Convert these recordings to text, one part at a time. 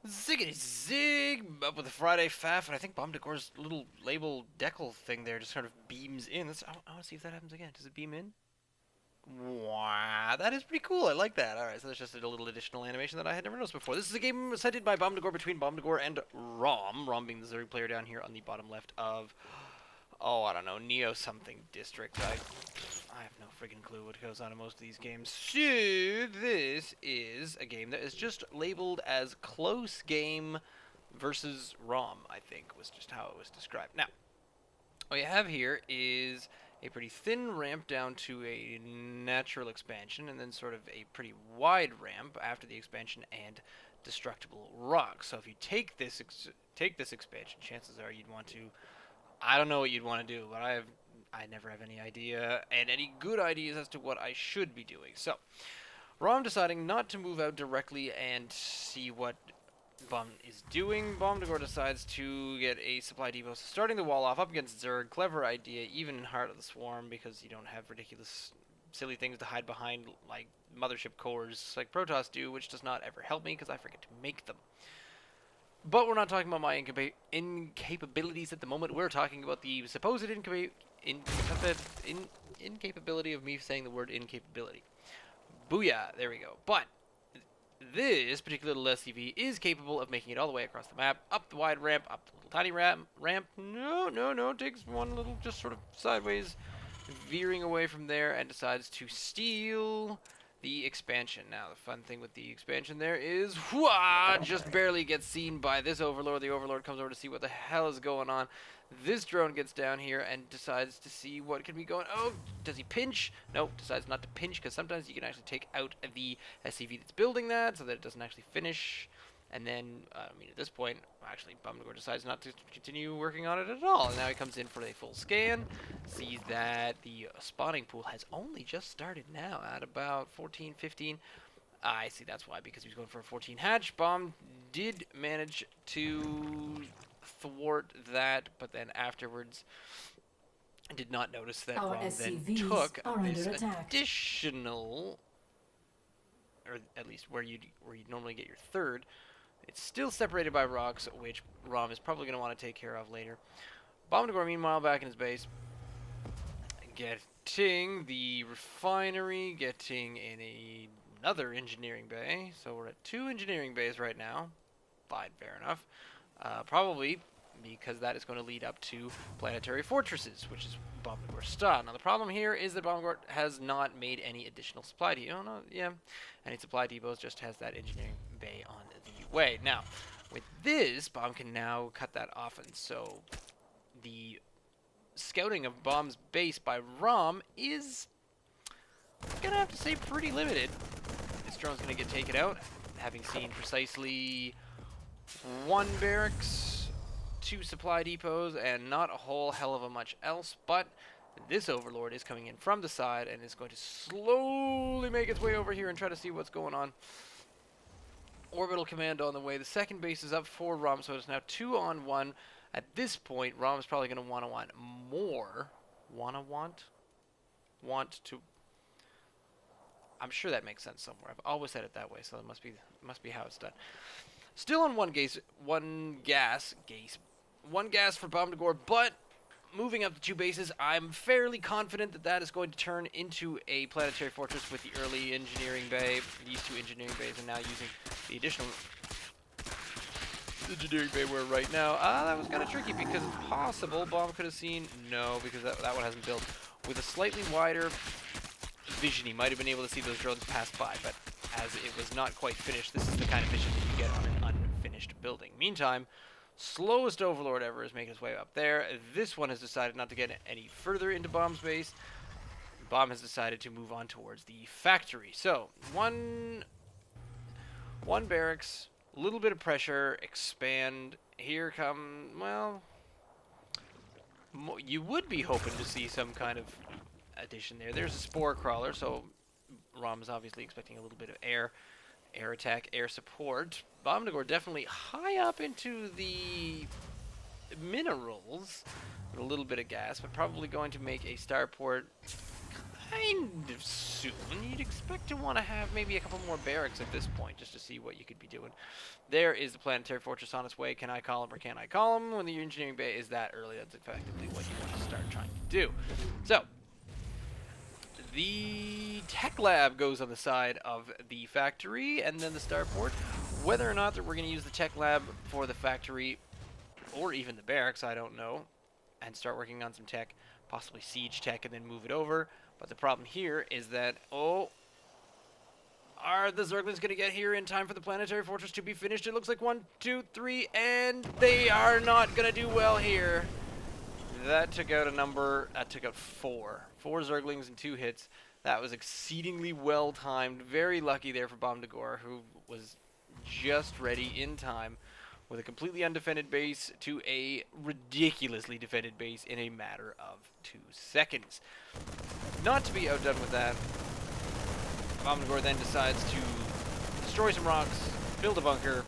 Ziggity zig! Up with the Friday Faff, and I think Bomdagor's little label decal thing there just sort of beams in. I want to see if that happens again. Does it beam in? Wow, that is pretty cool. I like that. Alright, so that's just a little additional animation that I had never noticed before. This is a game cited by Bomdagor between Bomdagor and Rom. Rom being the Zerg player down here on the bottom left of, oh, I don't know, Neo something district. I have no friggin' clue what goes on in most of these games. So, this is a game that is just labeled as close game versus Rom, I think, was just how it was described. Now, what you have here is a pretty thin ramp down to a natural expansion, and then sort of a pretty wide ramp after the expansion and destructible rocks. So if you take this expansion, chances are you'd want to. I don't know what you'd want to do, but I never have any idea and any good ideas as to what I should be doing. So, Rom deciding not to move out directly and see what Bomb is doing. Bomdagor decides to get a supply depot, so starting the wall off up against Zerg. Clever idea, even in Heart of the Swarm, because you don't have ridiculous, silly things to hide behind like mothership cores like Protoss do, which does not ever help me because I forget to make them. But we're not talking about my incapabilities at the moment. We're talking about the supposed incapability of me saying the word incapability. Booyah, there we go. But this particular little SCV is capable of making it all the way across the map, up the wide ramp, up the little tiny ramp. No, takes one little just sort of sideways veering away from there and decides to steal the expansion. Now, the fun thing with the expansion there is, just barely gets seen by this Overlord. The Overlord comes over to see what the hell is going on. This drone gets down here and decides to see what can be going. Oh, does he pinch? Nope, decides not to pinch, because sometimes you can actually take out the SCV that's building that so that it doesn't actually finish. And then, at this point, actually, Bomdagor decides not to continue working on it at all. And now he comes in for a full scan, sees that the spawning pool has only just started now at about 14, 15. I see, that's why, because he was going for a 14 hatch. Bomb did manage to thwart that, but then afterwards did not notice that Our Rom then SCVs took are this under attack. additional, or at least where you normally get your third. It's still separated by rocks, which Rom is probably going to want to take care of later. Bomdagor, meanwhile, back in his base, getting the refinery, getting in another engineering bay. So we're at 2 engineering bays right now. Fine, fair enough. Probably because that is going to lead up to planetary fortresses, which is Bomdagor's style. Now, the problem here is that Bomdagor has not made any additional supply depots. Oh, no, yeah. Any supply depots, just has that engineering bay on the way. Now, with this, Bomb can now cut that off, and so the scouting of Bomb's base by Rom is, I'm going to have to say, pretty limited. This drone's going to get taken out, having seen precisely 1 barracks, 2 supply depots, and not a whole hell of a much else, but this Overlord is coming in from the side and is going to slowly make its way over here and try to see what's going on. Orbital command on the way. The second base is up for Rom, so it's now 2 on 1. At this point, Rom is probably going to want more. Want to. I'm sure that makes sense somewhere. I've always said it that way, so it must be how it's done. Still on one gas for Bomdagor, but moving up to 2 bases, I'm fairly confident that that is going to turn into a planetary fortress with the early engineering bay. These 2 engineering bays are now using the additional engineering bay we're right now. That was kind of tricky because it's possible Bomb could have seen, no, because that one hasn't built. With a slightly wider vision, he might have been able to see those drones pass by, but as it was not quite finished, this is the kind of vision that you get on an unfinished building. Meantime, slowest Overlord ever is making his way up there. This one has decided not to get any further into Bomb's base. Bomb has decided to move on towards the factory. So, one barracks, a little bit of pressure, expand. Here come, well, you would be hoping to see some kind of addition there. There's a spore crawler, so Rom is obviously expecting a little bit of air attack, air support. Bomdagor definitely high up into the minerals with a little bit of gas, but probably going to make a starport kind of soon. You'd expect to want to have maybe a couple more barracks at this point, just to see what you could be doing. There is the planetary fortress on its way. Can I call him or can't I call him? When the engineering bay is that early, that's effectively what you want to start trying to do. So, the tech lab goes on the side of the factory, and then the starport. Whether or not that we're going to use the tech lab for the factory, or even the barracks, I don't know, and start working on some tech, possibly siege tech, and then move it over. But the problem here is that, are the Zerglings going to get here in time for the planetary fortress to be finished? It looks like 1, 2, 3, and they are not going to do well here. That took out that took out 4. 4 Zerglings and 2 hits. That was exceedingly well timed. Very lucky there for Bomdagor, who was just ready in time with a completely undefended base to a ridiculously defended base in a matter of 2 seconds. Not to be outdone with that, Bomdagor then decides to destroy some rocks, build a bunker.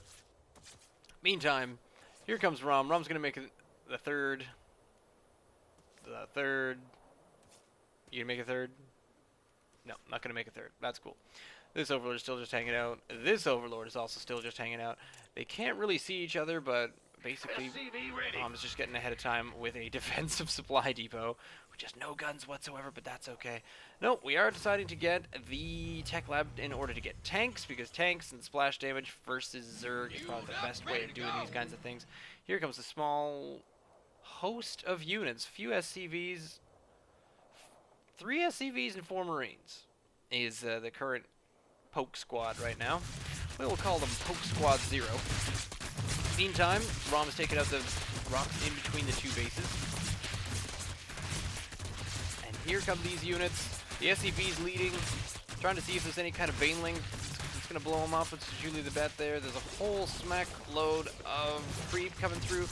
Meantime, here comes Rom. Rom's going to make the third. The third. You gonna make a third? No, not going to make a third. That's cool. This Overlord is still just hanging out. This Overlord is also still just hanging out. They can't really see each other, but basically, is just getting ahead of time with a defensive supply depot, with just no guns whatsoever, but that's okay. No, we are deciding to get the tech lab in order to get tanks, because tanks and splash damage versus Zerg is probably the best way of doing these kinds of things. Here comes a small host of units. Few SCVs, 3 SCVs and 4 Marines is the current Poke Squad right now. We will call them Poke Squad 0. Meantime, Rom has taken out the rocks in between the 2 bases. And here come these units. The SCV's leading, trying to see if there's any kind of Baneling that's going to blow them off, which is usually the bet there. There's a whole smack load of creep coming through.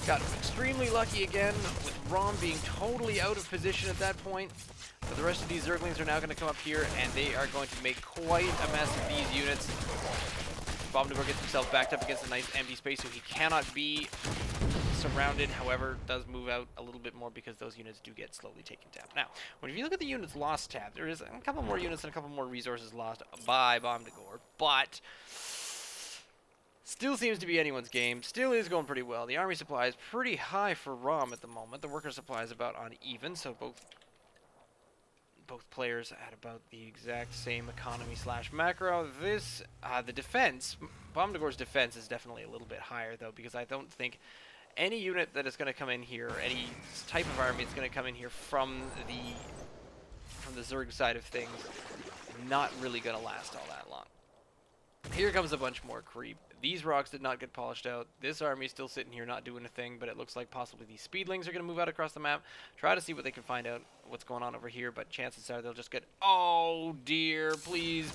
Got extremely lucky again with Rom being totally out of position at that point. But the rest of these Zerglings are now going to come up here, and they are going to make quite a mess of these units. Bomdagor gets himself backed up against a nice empty space, so he cannot be surrounded. However, does move out a little bit more because those units do get slowly taken down. Now, when you look at the units lost tab, there is a couple more units and a couple more resources lost by Bomdagor, but still seems to be anyone's game. Still is going pretty well. The army supply is pretty high for Rom at the moment. The worker supply is about on even, so both players at about the exact same economy slash macro. This, the defense, Bomdagor's defense is definitely a little bit higher though, because I don't think any unit that is going to come in here, any type of army that's going to come in here from the Zerg side of things, not really going to last all that long. Here comes a bunch more creep. These rocks did not get polished out. This army is still sitting here not doing a thing, but it looks like possibly these speedlings are going to move out across the map, try to see what they can find out what's going on over here, but chances are they'll just get, oh dear, please,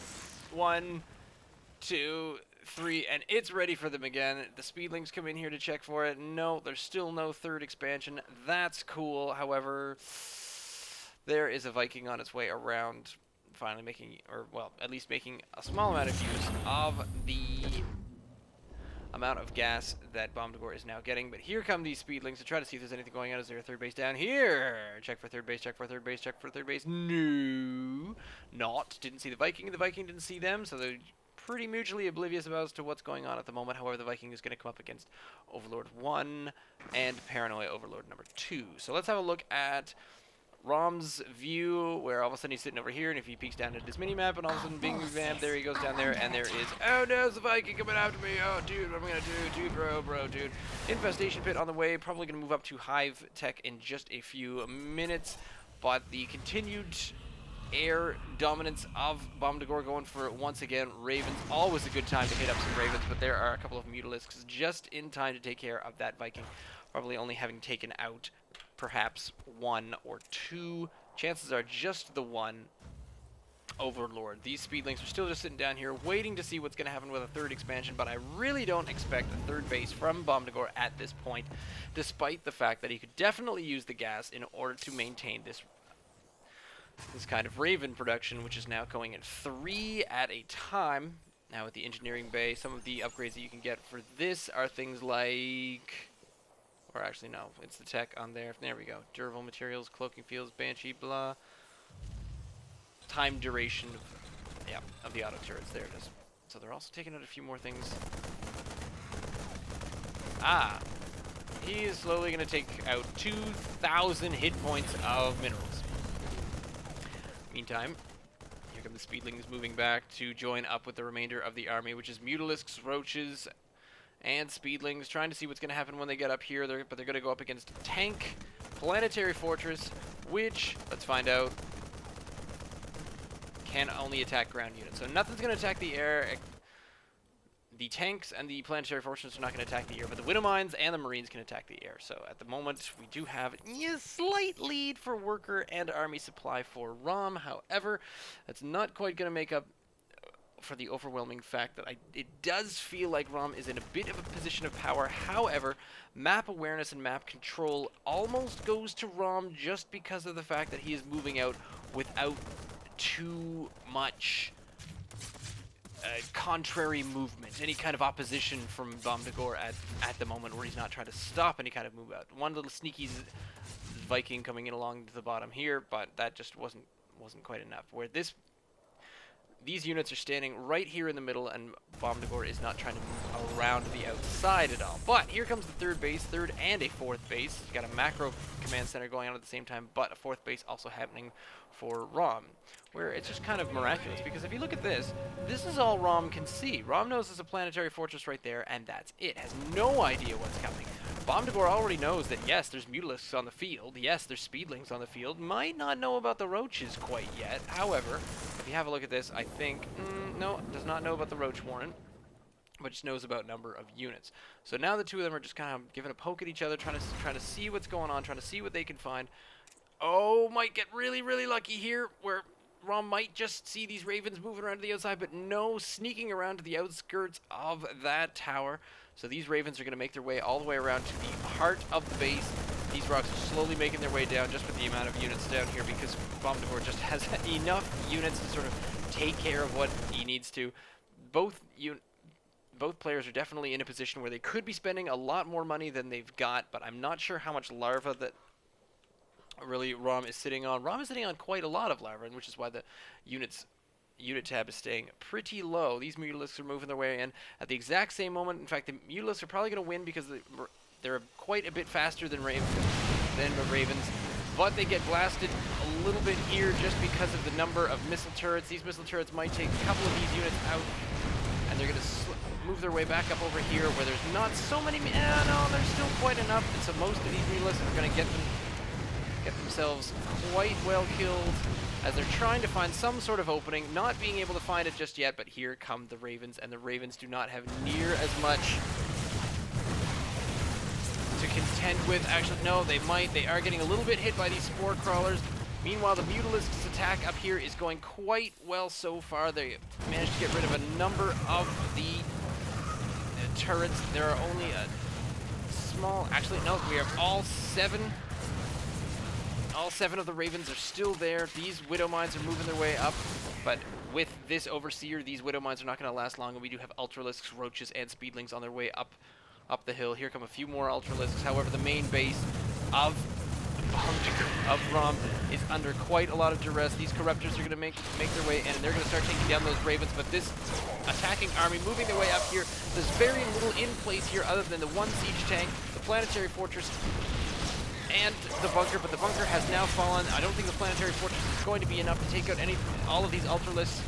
1, 2, 3, and it's ready for them again. The speedlings come in here to check for it. No, there's still no third expansion. That's cool. However, there is a Viking on its way around, finally making, or well, at least making a small amount of use of the amount of gas that Bomdagor is now getting. But here come these speedlings to try to see if there's anything going on. Is there a third base down here? Check for third base, check for third base, check for third base. No, not. Didn't see the Viking. The Viking didn't see them, so they're pretty mutually oblivious as to what's going on at the moment. However, the Viking is going to come up against Overlord 1 and Paranoia Overlord number 2. So let's have a look at Rom's view, where all of a sudden he's sitting over here, and if he peeks down at his mini-map, and all of a sudden, bing, bam, there he goes down there, and there is, oh no, there's the Viking coming after me, oh dude, what am I gonna do, dude, bro, dude. Infestation pit on the way, probably gonna move up to Hive Tech in just a few minutes, but the continued air dominance of Bomdagor going for, once again, Ravens. Always a good time to hit up some Ravens, but there are a couple of Mutalisks just in time to take care of that Viking, probably only having taken out perhaps 1 or 2. Chances are just the 1 Overlord. These speedlings are still just sitting down here waiting to see what's going to happen with a third expansion, but I really don't expect a third base from Bomdagor at this point, despite the fact that he could definitely use the gas in order to maintain this kind of Raven production, which is now going in 3 at a time. Now with the engineering bay, some of the upgrades that you can get for this are things like, or actually no, it's the tech on there. There we go. Durable materials, cloaking fields, banshee, blah. time duration of the auto turrets. There it is. So they're also taking out a few more things. He is slowly going to take out 2,000 hit points of minerals. Meantime, here come the speedlings moving back to join up with the remainder of the army, which is mutalisks, roaches, and speedlings, trying to see what's going to happen when they get up here. But they're going to go up against a tank, planetary fortress, which, let's find out, can only attack ground units. So nothing's going to attack the air. The tanks and the planetary fortresses are not going to attack the air, but the widow mines and the marines can attack the air. So at the moment, we do have a slight lead for worker and army supply for ROM. However, that's not quite going to make up for the overwhelming fact that it does feel like ROM is in a bit of a position of power. However, map awareness and map control almost goes to ROM just because of the fact that he is moving out without too much contrary movement, any kind of opposition from Bomdagor at the moment, where he's not trying to stop any kind of move out. One little sneaky Viking coming in along to the bottom here, but that just wasn't quite enough. Where these units are standing right here in the middle, and Bomdagor is not trying to move around the outside at all. But here comes the third and a fourth base. You got a macro command center going on at the same time, but a fourth base also happening for ROM, where it's just kind of miraculous, because if you look at this is all ROM can see. ROM knows there's a planetary fortress right there, and that's it. Has no idea what's coming. Bomdagor already knows that, yes, there's mutalisks on the field, yes, there's speedlings on the field, might not know about the roaches quite yet. However, if you have a look at this, I think, no, does not know about the roach warrant, but just knows about number of units. So now the two of them are just kind of giving a poke at each other, trying to see what's going on, trying to see what they can find. Oh, might get really, really lucky here, where ROM might just see these ravens moving around to the outside, but no, sneaking around to the outskirts of that tower. So these ravens are going to make their way all the way around to the heart of the base. These rocks are slowly making their way down just with the amount of units down here, because Bomdagor just has enough units to sort of take care of what he needs to. Both players are definitely in a position where they could be spending a lot more money than they've got, but I'm not sure how much larva that really ROM is sitting on. ROM is sitting on quite a lot of larva, which is why the unit tab is staying pretty low. These mutalisks are moving their way in at the exact same moment. In fact, the mutalisks are probably going to win because they're quite a bit faster than the ravens, but they get blasted a little bit here just because of the number of missile turrets. These missile turrets might take a couple of these units out, and they're going to move their way back up over here where there's not so many. No, there's still quite enough, and so most of these mutalisks are going to get themselves quite well killed as they're trying to find some sort of opening, not being able to find it just yet. But here come the ravens, and the ravens do not have near as much to contend with. Actually, no, they are getting a little bit hit by these spore crawlers. Meanwhile, the mutalisks' attack up here is going quite well so far. They managed to get rid of a number of the turrets. There are only a small, actually no, we have all seven of the ravens are still there. These widow mines are moving their way up, but with this overseer, these widow mines are not going to last long, and we do have ultralisks, roaches, and speedlings on their way up the hill. Here come a few more ultralisks. However, the main base of ROM is under quite a lot of duress. These corruptors are going to make their way in, and they're going to start taking down those ravens, but this attacking army moving their way up here, there's very little in place here other than the one siege tank, the planetary fortress, and the bunker, but the bunker has now fallen. I don't think the planetary fortress is going to be enough to take out all of these ultralisks.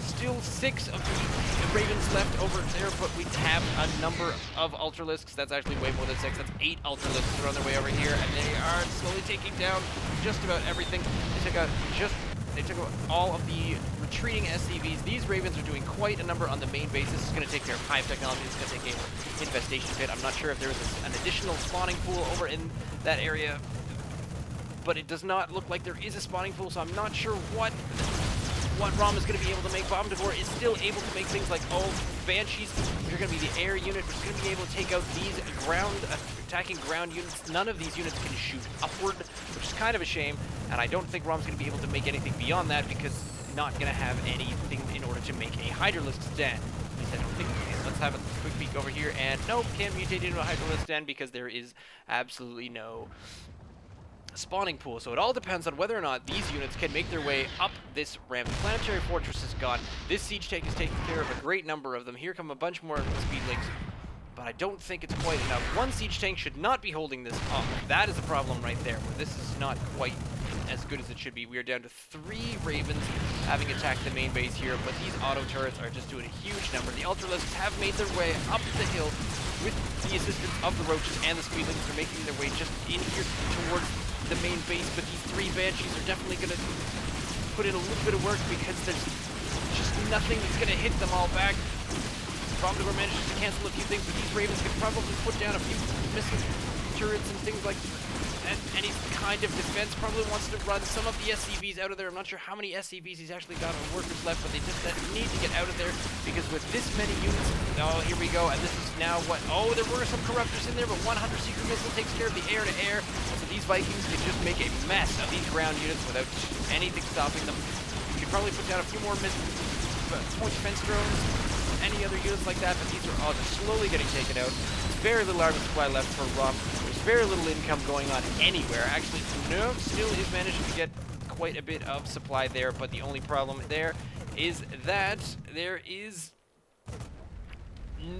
Still 6 of the ravens left over there, but we have a number of ultralisks. That's actually way more than 6. That's 8 ultralisks that are on their way over here, and they are slowly taking down just about everything. They took out all of the retreating SCVs. These ravens are doing quite a number on the main base. This is going to take care of hive technology. It's going to take an infestation pit. I'm not sure if there is an additional spawning pool over in that area, but it does not look like there is a spawning pool, so I'm not sure what ROM is going to be able to make. Bomdagor is still able to make things like, Banshees. You're going to be the air unit, which is going to be able to take out these attacking ground units. None of these units can shoot upward, which is kind of a shame, and I don't think ROM's going to be able to make anything beyond that, because not going to have anything in order to make a Hydralisk's den. At least I don't think it is. Let's have a quick peek over here, and nope, can't mutate into a Hydralisk's den because there is absolutely no spawning pool. So it all depends on whether or not these units can make their way up this ramp. The planetary fortress is gone. This siege tank is taking care of a great number of them. Here come a bunch more speedlings, but I don't think it's quite enough. One siege tank should not be holding this up. That is a problem right there, where this is not quite as good as it should be. We are down to 3 Ravens having attacked the main base here, but these auto turrets are just doing a huge number. The Ultralisks have made their way up the hill with the assistance of the Roaches and the Speedlings. They're making their way just in here towards the main base, but these 3 Banshees are definitely going to put in a little bit of work because there's just nothing that's going to hit them all back. Bomdagor manages to cancel a few things, but these Ravens can probably put down a few missile turrets and things like any kind of defense. Probably wants to run some of the SCVs out of there. I'm not sure how many SCVs he's actually got on workers left, but they just need to get out of there because with this many units, oh, here we go, and this is now what, oh, there were some corruptors in there, but 100 secret missile takes care of the air-to-air, so these Vikings can just make a mess of these ground units without anything stopping them. You could probably put down a few more point defense drones, any other units like that, but these are all just slowly getting taken out. Very little armor supply left for ROM. There's very little income going on anywhere. Actually, no, still is managing to get quite a bit of supply there, but the only problem there is that there is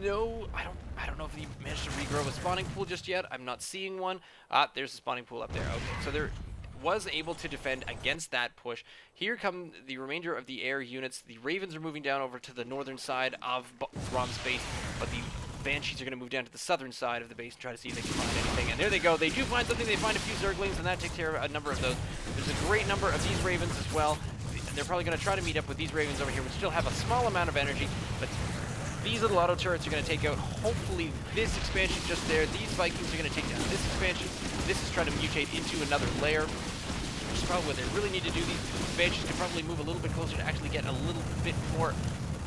no, I don't know if he managed to regrow a spawning pool just yet. I'm not seeing one. There's a spawning pool up there. Okay, so there was able to defend against that push. Here come the remainder of the air units. The Ravens are moving down over to the northern side of ROM's base, but the Banshees are going to move down to the southern side of the base and try to see if they can find anything. And there they go. They do find something. They find a few Zerglings, and that takes care of a number of those. There's a great number of these Ravens as well. They're probably going to try to meet up with these Ravens over here, which still have a small amount of energy, but these little auto turrets are going to take out, hopefully, this expansion just there. These Vikings are going to take down this expansion. This is trying to mutate into another layer, which is probably what they really need to do. These Banshees can probably move a little bit closer to actually get a little bit more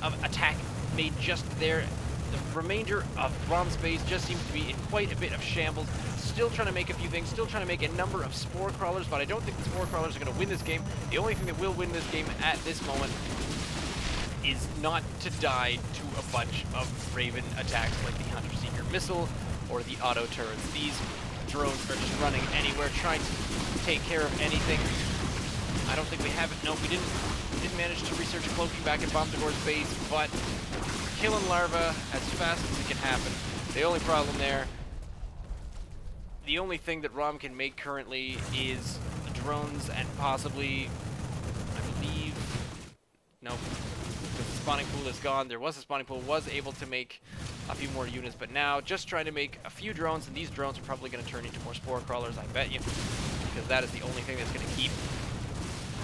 of attack made just there. The remainder of ROM's base just seems to be in quite a bit of shambles. Still trying to make a few things, still trying to make a number of Spore Crawlers, but I don't think the Spore Crawlers are going to win this game. The only thing that will win this game at this moment is not to die to a bunch of Raven attacks like the Hunter Seeker missile or the auto turrets. These drones are just running anywhere, trying to take care of anything. I don't think we have it. No, we didn't manage to research cloaking back in Bomdagor's base, but killing larvae as fast as it can happen. The only problem there, the only thing that ROM can make currently is drones and possibly, I believe, no, because the spawning pool is gone. There was a spawning pool, was able to make a few more units, but now just trying to make a few drones, and these drones are probably going to turn into more Spore Crawlers, I bet you, because that is the only thing that's going to keep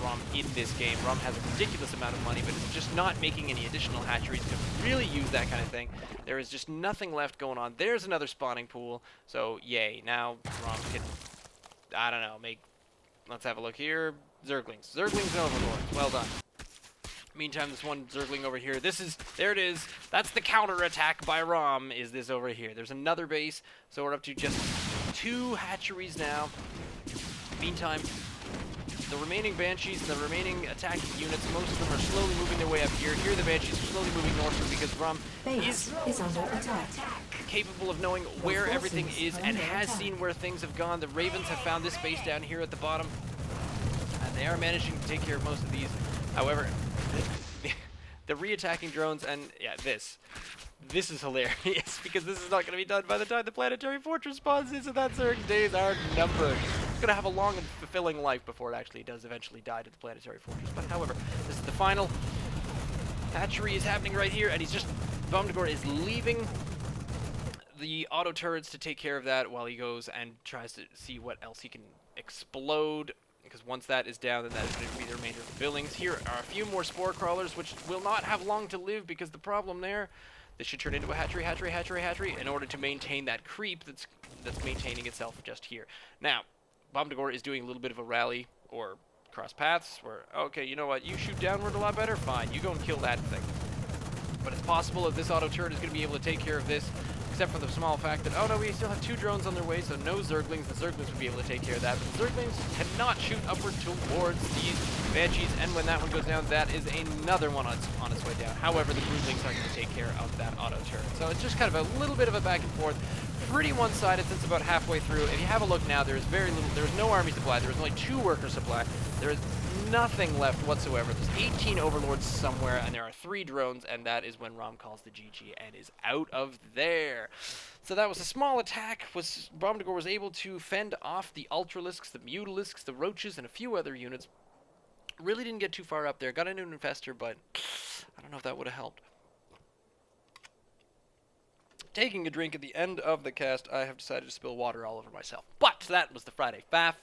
ROM in this game. ROM has a ridiculous amount of money, but it's just not making any additional hatcheries to really use that kind of thing. There is just nothing left going on. There's another spawning pool, so yay. Now ROM can, I don't know, make, let's have a look here. Zerglings. Zerglings and Overlords. Well done. Meantime, this one Zergling over here, this is, there it is. That's the counterattack by ROM, is this over here. There's another base, so we're up to just 2 hatcheries now. Meantime, the remaining Banshees and the remaining attacking units, most of them are slowly moving their way up here. Here the Banshees are slowly moving northward because ROM is under attack. capable of knowing where everything is and has seen where things have gone. The Ravens have found this base down here at the bottom, and they are managing to take care of most of these. However, the re-attacking drones and, yeah, this is hilarious because this is not going to be done by the time the planetary fortress spawns in, so that Zerg's days are numbered. It's going to have a long and fulfilling life before it actually does eventually die to the planetary fortress. But however, this is the final hatchery is happening right here, and he's just, Bomdagor is leaving the auto turrets to take care of that while he goes and tries to see what else he can explode. Because once that is down, then that is going to be the remainder of the buildings. Here are a few more Spore Crawlers, which will not have long to live because the problem there, this should turn into a hatchery in order to maintain that creep that's maintaining itself just here. Now, Bomdagor is doing a little bit of a rally or cross paths where, okay, you know what, you shoot downward a lot better, fine, you go and kill that thing. But it's possible that this auto turret is going to be able to take care of this, except for the small fact that, oh no, we still have 2 drones on their way, so no Zerglings. The Zerglings would be able to take care of that. But the Zerglings cannot shoot upward towards these Banshees, and when that one goes down, that is another one on its way down. However, the Broodlings are going to take care of that auto turret. So it's just kind of a little bit of a back and forth. pretty one-sided since about halfway through. If you have a look now, there's no army supply. There's only 2 worker supply. There is nothing left whatsoever. There's 18 overlords somewhere, and there are 3 drones, and that is when Rom calls the GG and is out of there. So that was a small attack. Bomdagor was able to fend off the Ultralisks, the Mutalisks, the Roaches, and a few other units. Really didn't get too far up there. Got into an Infestor, but I don't know if that would have helped. Taking a drink at the end of the cast, I have decided to spill water all over myself. But that was the Friday Faff.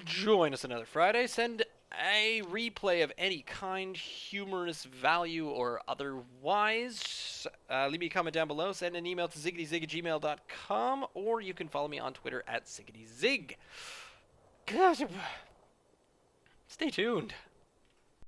Join us another Friday. Send a replay of any kind, humorous value or otherwise. Leave me a comment down below. Send an email to ziggityzig@gmail.com, or you can follow me on Twitter at ziggityzig. Stay tuned.